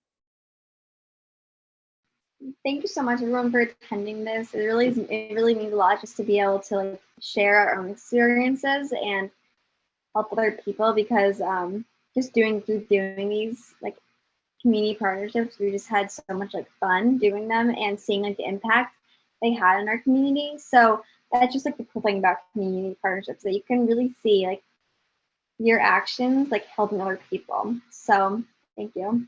Thank you so much, everyone, for attending this. It really means a lot just to be able to share our own experiences and help other people, because just doing these community partnerships, we just had so much fun doing them and seeing the impact. they had in our community. So that's just like the cool thing about community partnerships, that you can really see like your actions like helping other people. So thank you.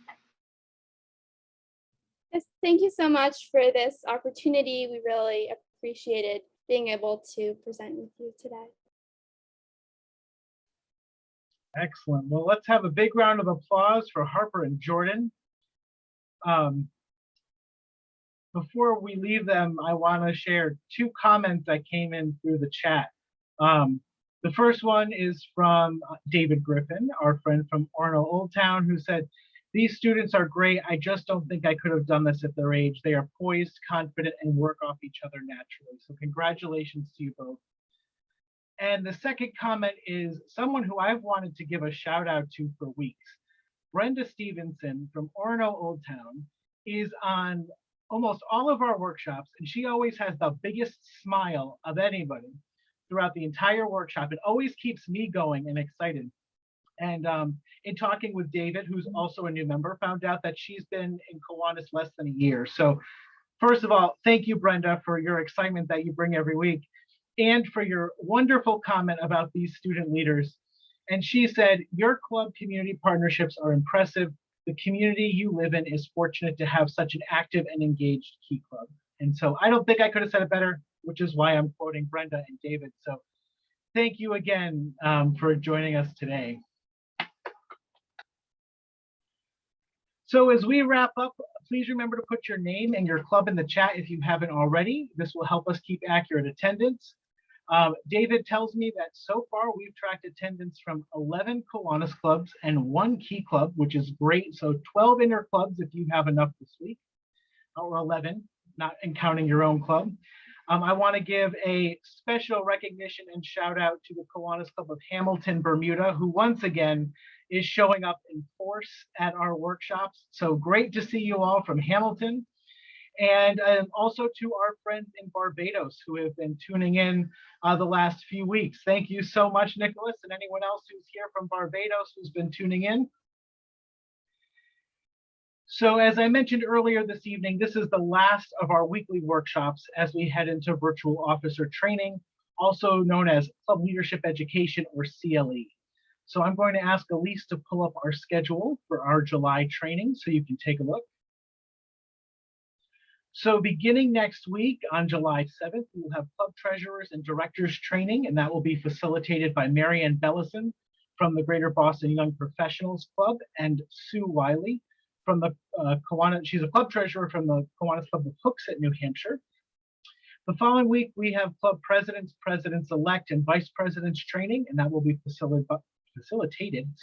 Yes, thank you so much for this opportunity. We really appreciated being able to present with you today. Excellent. Well, let's have a big round of applause for Harper and Jordan. Before we leave them, I want to share 2 comments that came in through the chat. The first one is from David Griffin, our friend from Orono Old Town, who said, "These students are great. I just don't think I could have done this at their age. They are poised, confident, and work off each other naturally." So congratulations to you both. And the second comment is someone who I've wanted to give a shout out to for weeks. Brenda Stevenson from Orono Old Town is on almost all of our workshops, and she always has the biggest smile of anybody throughout the entire workshop. It always keeps me going and excited. And in talking with David, who's also a new member, found out that she's been in Kiwanis less than a year. So first of all, thank you, Brenda, for your excitement that you bring every week, and for your wonderful comment about these student leaders. And she said, "Your club community partnerships are impressive. The community you live in is fortunate to have such an active and engaged Key Club." And so I don't think I could have said it better, which is why I'm quoting Brenda and David. So thank you again for joining us today. So as we wrap up, please remember to put your name and your club in the chat if you haven't already. This will help us keep accurate attendance. David tells me that so far we've tracked attendance from 11 Kiwanis clubs and 1 Key Club, which is great. So 12 inner clubs if you have enough this week, or 11, not counting your own club. I want to give a special recognition and shout out to the Kiwanis Club of Hamilton, Bermuda, who once again is showing up in force at our workshops. So great to see you all from Hamilton. And also to our friends in Barbados who have been tuning in the last few weeks. Thank you so much, Nicholas, and anyone else who's here from Barbados who's been tuning in. So as I mentioned earlier this evening, this is the last of our weekly workshops as we head into virtual officer training, also known as Club Leadership Education, or CLE. So I'm going to ask Elise to pull up our schedule for our July training so you can take a look. So beginning next week on July 7th, we will have club treasurers and directors training, and that will be facilitated by Marianne Bellison from the Greater Boston Young Professionals Club and Sue Wiley from the Kiwanis. She's a club treasurer from the Kiwanis Club of Hooksett, New Hampshire. The following week, we have club presidents, presidents-elect, and vice presidents training, and that will be facilitated,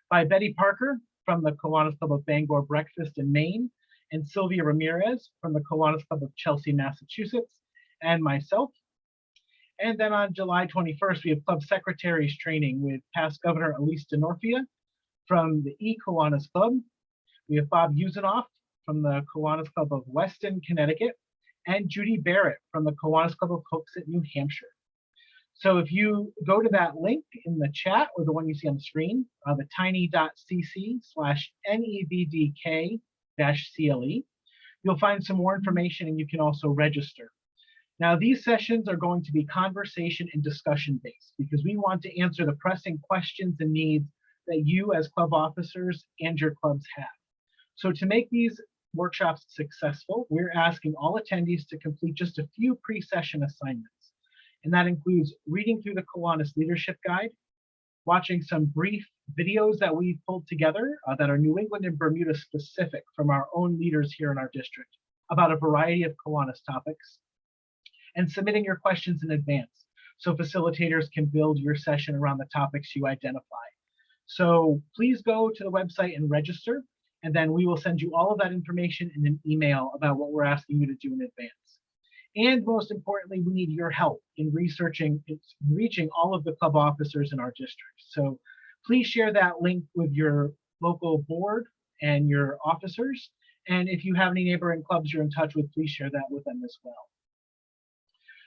by Betty Parker from the Kiwanis Club of Bangor Breakfast in Maine, and Sylvia Ramirez from the Kiwanis Club of Chelsea, Massachusetts, and myself. And then on July 21st, we have club secretaries training with past Governor Elise DeNorfia from the Kiwanis Club. We have Bob Usinoff from the Kiwanis Club of Weston, Connecticut, and Judy Barrett from the Kiwanis Club of Hooksett, New Hampshire. So if you go to that link in the chat, or the one you see on the screen, the tiny.cc/NEVDK-CLE, you'll find some more information, and you can also register. Now, these sessions are going to be conversation and discussion based because we want to answer the pressing questions and needs that you as club officers and your clubs have. So to make these workshops successful, we're asking all attendees to complete just a few pre-session assignments. And that includes reading through the Kiwanis Leadership Guide, watching some brief videos that we've pulled together that are New England and Bermuda specific from our own leaders here in our district about a variety of Kiwanis topics, and submitting your questions in advance so facilitators can build your session around the topics you identify. So please go to the website and register, and then we will send you all of that information in an email about what we're asking you to do in advance. And most importantly, we need your help in reaching all of the club officers in our district. So please share that link with your local board and your officers. And if you have any neighboring clubs you're in touch with, please share that with them as well.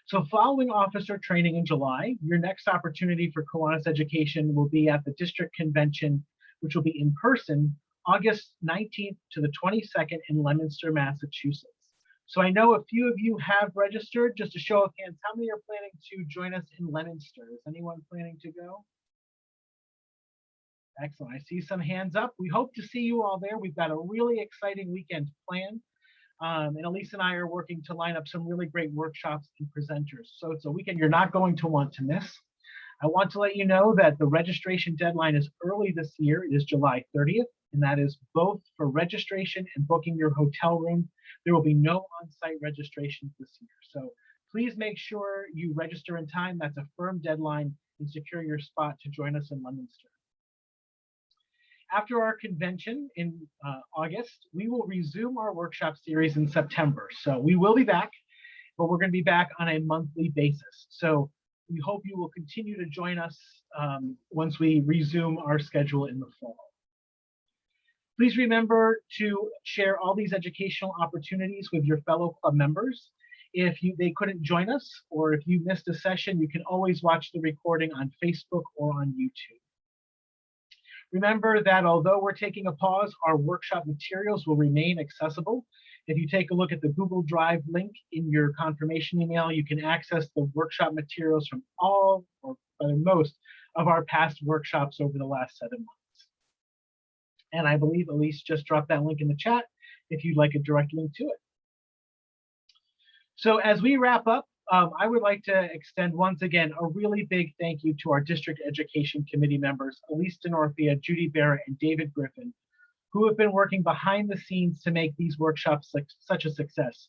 So following officer training in July, your next opportunity for Kiwanis education will be at the district convention, which will be in person August 19th to the 22nd in Leominster, Massachusetts. So I know a few of you have registered. Just a show of hands, how many are planning to join us in Leominster? Is anyone planning to go? Excellent. I see some hands up. We hope to see you all there. We've got a really exciting weekend planned. And Elise and I are working to line up some really great workshops and presenters. So it's a weekend you're not going to want to miss. I want to let you know that the registration deadline is early this year. It is July 30th, and that is both for registration and booking your hotel room. There will be no on-site registrations this year. So please make sure you register in time. That's a firm deadline, and secure your spot to join us in Leominster. After our convention in August, we will resume our workshop series in September. So we will be back, but we're going to be back on a monthly basis. So we hope you will continue to join us once we resume our schedule in the fall. Please remember to share all these educational opportunities with your fellow club members. If they couldn't join us, or if you missed a session, you can always watch the recording on Facebook or on YouTube. Remember that although we're taking a pause, our workshop materials will remain accessible. If you take a look at the Google Drive link in your confirmation email, you can access the workshop materials from all, or rather most, of our past workshops over the last 7 months. And I believe Elise just dropped that link in the chat if you'd like a direct link to it. So as we wrap up, I would like to extend once again a really big thank you to our District Education Committee members, Elise DeNorthia, Judy Barrett, and David Griffin, who have been working behind the scenes to make these workshops such a success.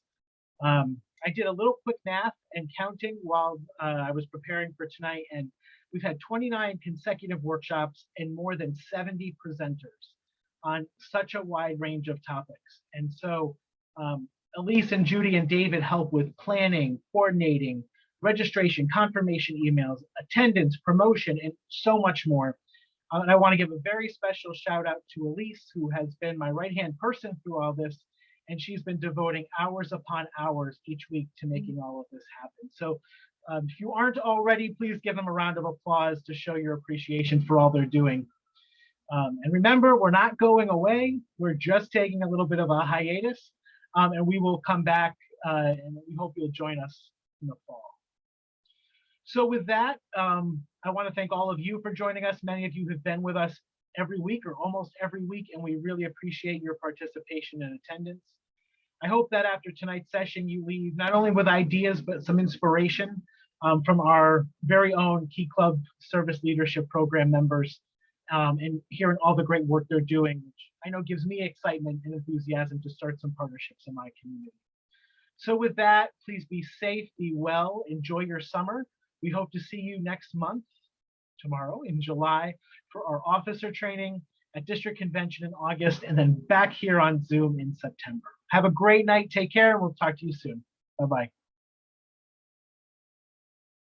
I did a little quick math and counting while I was preparing for tonight, and we've had 29 consecutive workshops and more than 70 presenters on such a wide range of topics. And so Elise and Judy and David help with planning, coordinating, registration, confirmation emails, attendance, promotion, and so much more. And I want to give a very special shout out to Elise, who has been my right-hand person through all this, and she's been devoting hours upon hours each week to making all of this happen. So if you aren't already, please give them a round of applause to show your appreciation for all they're doing. And remember, we're not going away. We're just taking a little bit of a hiatus. And we will come back, and we hope you'll join us in the fall. So with that, I want to thank all of you for joining us. Many of you have been with us every week or almost every week, and we really appreciate your participation and attendance. I hope that after tonight's session, you leave not only with ideas, but some inspiration from our very own Key Club Service Leadership Program members, and hearing all the great work they're doing, which I know gives me excitement and enthusiasm to start some partnerships in my community. So with that, please be safe, be well, enjoy your summer. We hope to see you next month, tomorrow in July, for our officer training, at District Convention in August, and then back here on Zoom in September. Have a great night, take care, and we'll talk to you soon. Bye-bye.